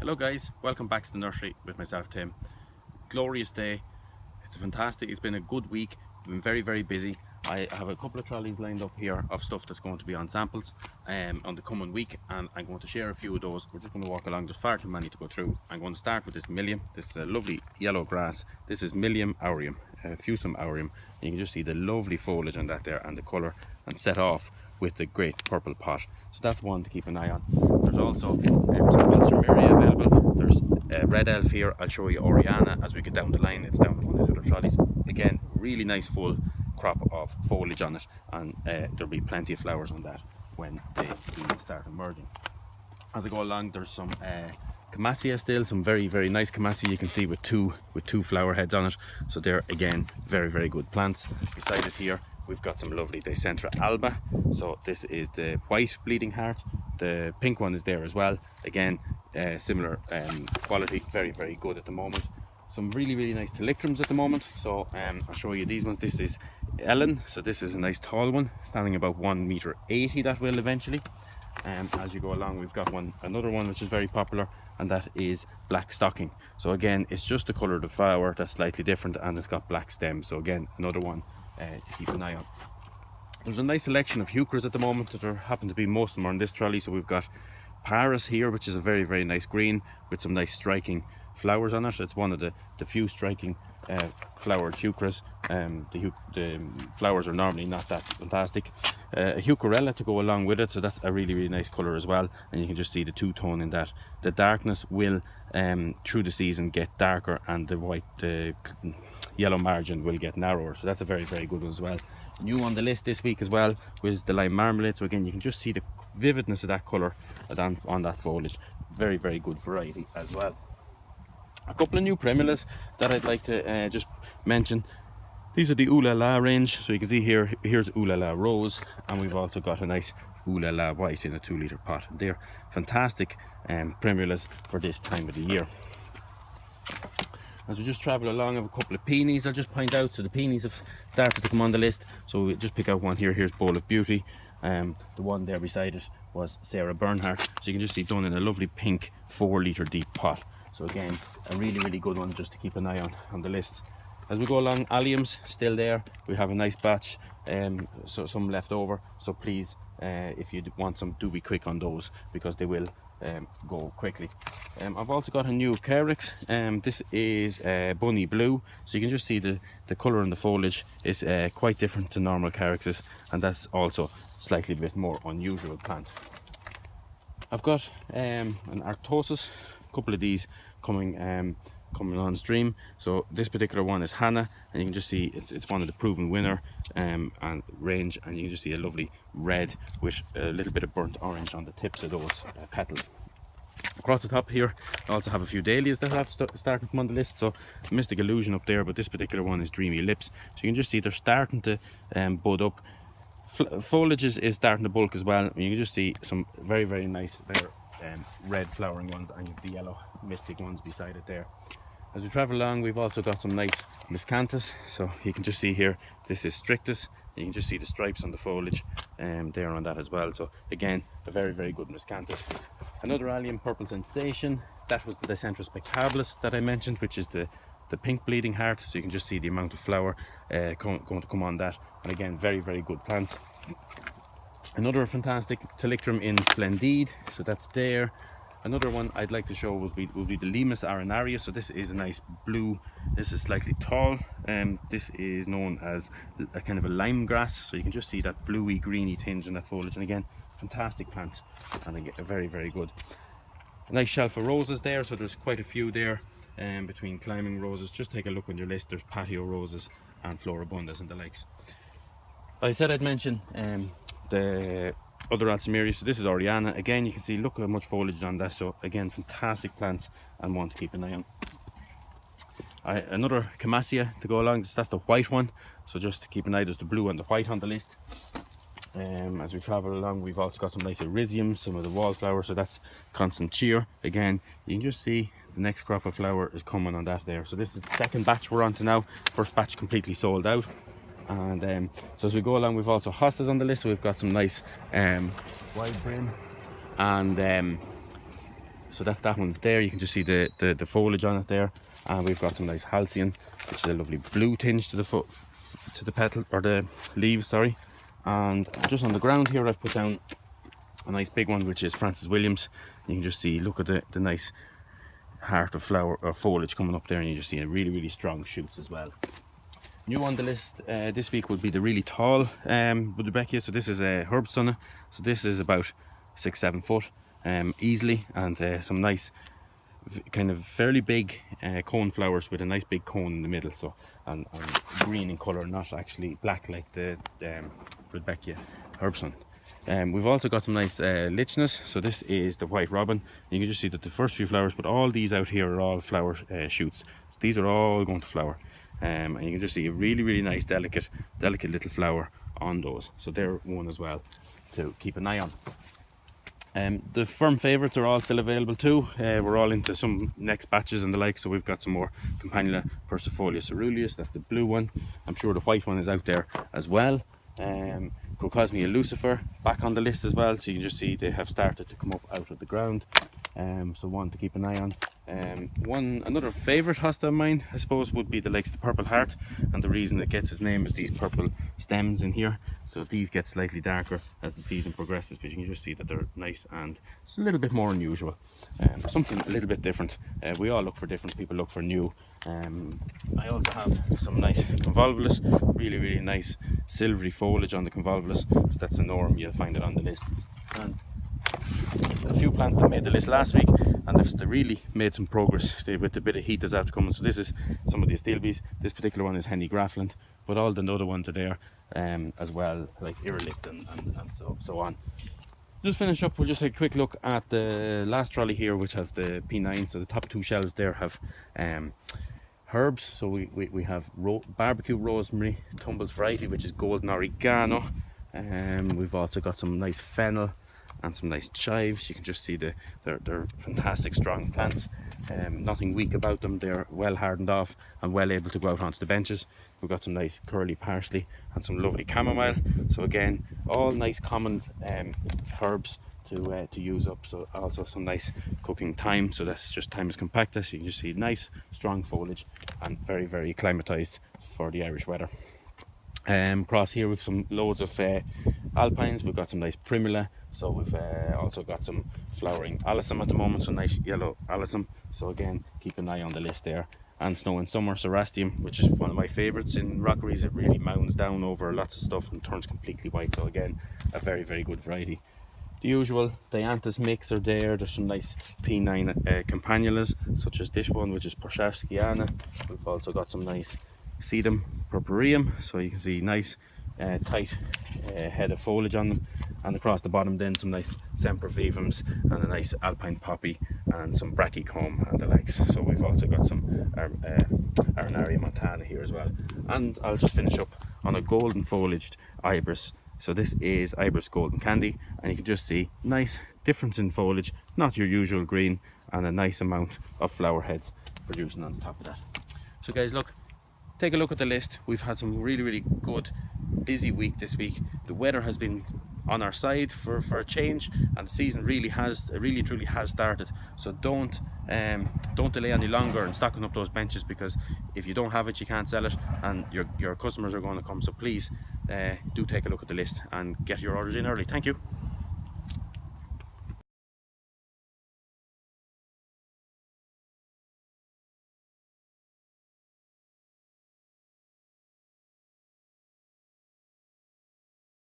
Hello guys, welcome back to the nursery with myself Tim. Glorious day. It's been a good week. We've been very busy. I have a couple of trolleys lined up here of stuff that's going to be on samples on the coming week, and I'm going to share a few of those. We're just going to walk along. There's far too many to go through. I'm going to start with this Millium. This is a lovely yellow grass. This is Millium aureum, Fusum aureum. And you can just see the lovely foliage on that there and the colour, and set off with the great purple pot. So that's one to keep an eye on. There's also some Monsteraria available. There's Red Elf here. I'll show you Oriana as we get down the line. It's down one of the other trolleys. Again, really nice full crop of foliage on it, and there'll be plenty of flowers on that when they do start emerging. As I go along, there's some Camassia still, some very nice Camassia you can see with two flower heads on it. So they're again very good plants. Beside it here we've got some lovely Dicentra alba. So this is the white bleeding heart. The pink one is there as well. Again, similar quality, very good at the moment. Some really nice Telictrums at the moment. So I'll show you these ones. This is Ellen. So this is a nice tall one, standing about 1.80 meter. That will eventually. As you go along, we've got another one which is very popular, and that is Black Stocking. So again, it's just the colour of the flower that's slightly different, and it's got black stems. So again, another one to keep an eye on. There's a nice selection of heucheras at the moment. There happen to be most of them are on this trolley. So we've got Paris here, which is a very nice green with some nice striking flowers on it. It's one of the few striking flowered heucheras. The flowers are normally not that fantastic. A heucherella to go along with it, so that's a really nice colour as well, and you can just see the two-tone in that. The darkness will through the season get darker, and the yellow margin will get narrower, so that's a very good one as well. New on the list this week as well was the Lime Marmalade. So again, you can just see the vividness of that colour on that foliage. Very good variety as well. A couple of new primulas that I'd like to just mention. These are the Ooh La La range. So you can see here's Ooh La La Rose, and we've also got a nice Ooh La La White in a 2-litre pot. They're fantastic primulas for this time of the year. As we just travel along, I have a couple of peonies I'll just point out. So the peonies have started to come on the list. So we'll just pick out one here. Here's Bowl of Beauty. The one there beside it was Sarah Bernhardt. So you can just see done in a lovely pink 4-litre deep pot. So again, a really good one just to keep an eye on the list. As we go along, alliums still there. We have a nice batch, so some left over. So please, if you want some, do be quick on those, because they will go quickly. I've also got a new Carex. This is Bunny Blue. So you can just see the colour in the foliage is quite different to normal Carexes, and that's also slightly a bit more unusual plant. I've got an Arctosis. A couple of these coming on stream. So this particular one is Hannah, and you can just see it's one of the proven winner and range, and you can just see a lovely red with a little bit of burnt orange on the tips of those petals. Across the top here I also have a few dahlias that have started from on the list. So Mystic Illusion up there, but this particular one is Dreamy Lips. So you can just see they're starting to bud up. Foliage is starting to bulk as well. You can just see some very nice red flowering ones, and the yellow mystic ones beside it there. As we travel along, we've also got some nice Miscanthus. So you can just see here, this is Strictus. You can just see the stripes on the foliage there on that as well. So again, a very good Miscanthus. Another allium, Purple Sensation. That was the Dicentra Spectabilis that I mentioned, which is the pink bleeding heart. So you can just see the amount of flower going to come on that. And again, very good plants. Another fantastic Telictrum in Splendide, so that's there. Another one I'd like to show will be the Limus arenaria. So this is a nice blue. This is slightly tall. This is known as a kind of a lime grass. So you can just see that bluey greeny tinge in that foliage. And again, fantastic plants, and again, very good. A nice shelf of roses there. So there's quite a few there between climbing roses. Just take a look on your list. There's patio roses and floribundas and the likes. I said I'd mention the other Alzheimeria. So this is Oriana. Again, you can see, look how much foliage on that. So again, fantastic plants, and one to keep an eye on. Another Camassia to go along. That's the white one. So just to keep an eye, there's the blue and the white on the list. As we travel along, we've also got some nice Erisium, some of the wallflowers. So that's Constant Cheer. Again, you can just see the next crop of flower is coming on that there. So this is the second batch we're on to now. First batch completely sold out. And so as we go along, we've also hostas on the list. So we've got some nice wide brim and So that one's there. You can just see the foliage on it there, and we've got some nice halcyon, which is a lovely blue tinge to the petal, or the leaves, sorry. And just on the ground here, I've put down a nice big one, which is Francis Williams. You can just see, look at the nice heart of flower or foliage coming up there, and you just see a really strong shoots as well. New on the list this week would be the really tall Rudbeckia. So this is a Herbstunna. So this is about 6-7 foot easily, and some nice kind of fairly big cone flowers with a nice big cone in the middle. So and green in colour, not actually black like the Rudbeckia Herbstunna. We've also got some nice lichens. So this is the white robin. You can just see that the first few flowers, but all these out here are all flower shoots. So these are all going to flower, and you can just see a really nice delicate little flower on those. So they're one as well to keep an eye on. The firm favourites are all still available too. We're all into some next batches and the like. So we've got some more Campanula Persifolia Ceruleus. That's the blue one. I'm sure the white one is out there as well. Crocosmia Lucifer back on the list as well, so you can just see they have started to come up out of the ground, so one to keep an eye on. Another favourite hosta of mine, I suppose, would be the Purple Heart, and the reason it gets its name is these purple stems in here. So these get slightly darker as the season progresses, but you can just see that they're nice and it's a little bit more unusual, something a little bit different. We all look for different, people look for new. I also have some nice convolvulus, really nice silvery foliage on the convolvulus. So that's a norm, you'll find it on the list. And a few plants that made the list last week, and they really made some progress with the bit of heat that's after coming. So this is some of the astilbes. This particular one is Henny Graffland, but all the other ones are there as well, like Irrelit and so on. Just finish up, we'll just take a quick look at the last trolley here, which has the P9. So the top two shelves there have herbs. So we have barbecue rosemary, Tumbles variety, which is golden oregano. We've also got some nice fennel and some nice chives. You can just see they're fantastic strong plants. Nothing weak about them. They're well hardened off and well able to go out onto the benches. We've got some nice curly parsley and some lovely chamomile. So again, all nice common herbs to use up. So also some nice cooking thyme. So that's just Thymus compacta. So you can just see nice strong foliage and very acclimatized for the Irish weather. Across here we've some loads of alpines. We've got some nice primula. So we've also got some flowering alyssum at the moment, so nice yellow alyssum. So again, keep an eye on the list there. And Snow in Summer Cerastium, which is one of my favourites in rockeries. It really mounds down over lots of stuff and turns completely white. So again, a very good variety. The usual Dianthus mix are there. There's some nice P9 campanulas, such as this one, which is Porcharskiana. We've also got some nice Sedum purpureum, so you can see nice tight head of foliage on them. And across the bottom then some nice Sempervivums and a nice alpine poppy and some brachycomb and the likes. So we've also got some Arenaria montana here as well. And I'll just finish up on a golden foliaged Ibis. So this is Ibis Golden Candy, and you can just see nice difference in foliage, not your usual green, and a nice amount of flower heads producing on the top of that. So guys, look, take a look at the list. We've had some really good busy week this week. The weather has been on our side for a change, and the season really truly has started. So don't delay any longer in stocking up those benches, because if you don't have it, you can't sell it, and your customers are going to come. So please do take a look at the list and get your orders in early. Thank you.